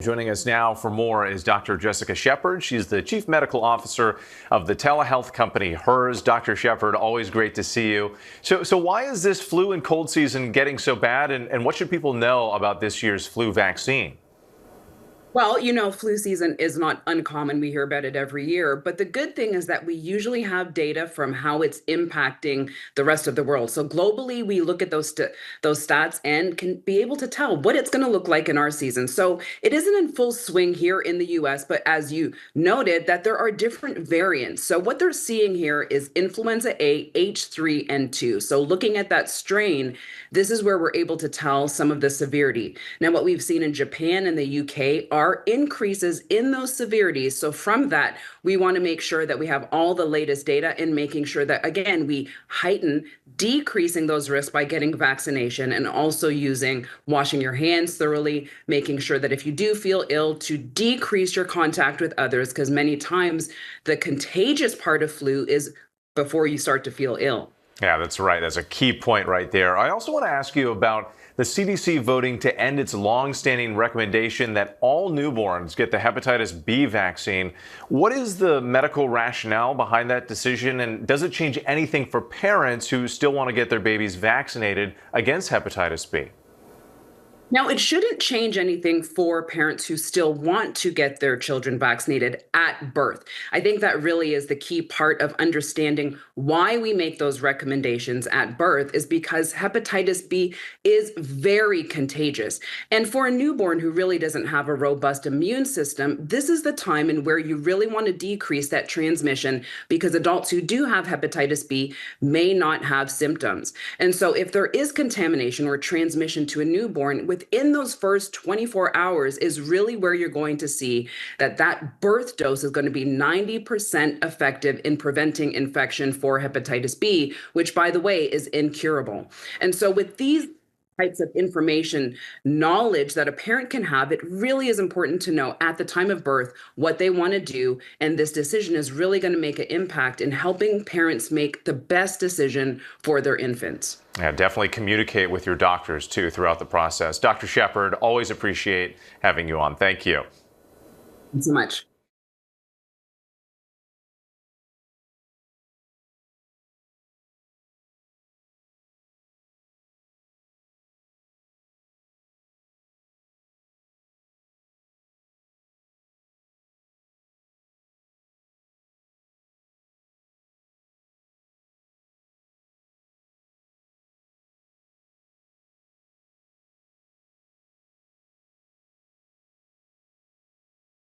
Joining us now for more is Dr. Jessica Shepard. She's the Chief Medical Officer of the telehealth company HERS. Dr. Shepard, always great to see you. So why is this flu and cold season getting so bad, and what should people know about this year's flu vaccine? Well, flu season is not uncommon. We hear about it every year. But the good thing is that we usually have data from how it's impacting the rest of the world. So globally, we look at those stats and can be able to tell what it's going to look like in our season. So it isn't in full swing here in the US, but as you noted, that there are different variants. So what they're seeing here is influenza A, H3N2. So looking at that strain, this is where we're able to tell some of the severity. Now, what we've seen in Japan and the UK are increases in those severities. So from that, we want to make sure that we have all the latest data and making sure that, again, we heighten decreasing those risks by getting vaccination and also using washing your hands thoroughly, making sure that if you do feel ill, to decrease your contact with others, because many times the contagious part of flu is before you start to feel ill. Yeah, that's right. That's a key point right there. I also want to ask you about the CDC voting to end its long-standing recommendation that all newborns get the hepatitis B vaccine. What is the medical rationale behind that decision, and does it change anything for parents who still want to get their babies vaccinated against hepatitis B? Now, it shouldn't change anything for parents who still want to get their children vaccinated at birth. I think that really is the key part of understanding why we make those recommendations at birth, is because hepatitis B is very contagious. And for a newborn who really doesn't have a robust immune system, this is the time in where you really want to decrease that transmission, because adults who do have hepatitis B may not have symptoms. And so if there is contamination or transmission to a newborn, within those first 24 hours is really where you're going to see that birth dose is going to be 90% effective in preventing infection for hepatitis B, which, by the way, is incurable. And so with these types of information, knowledge that a parent can have, it really is important to know at the time of birth what they want to do. And this decision is really going to make an impact in helping parents make the best decision for their infants. Yeah, definitely communicate with your doctors, too, throughout the process. Dr. Shepard, always appreciate having you on. Thank you. Thanks so much.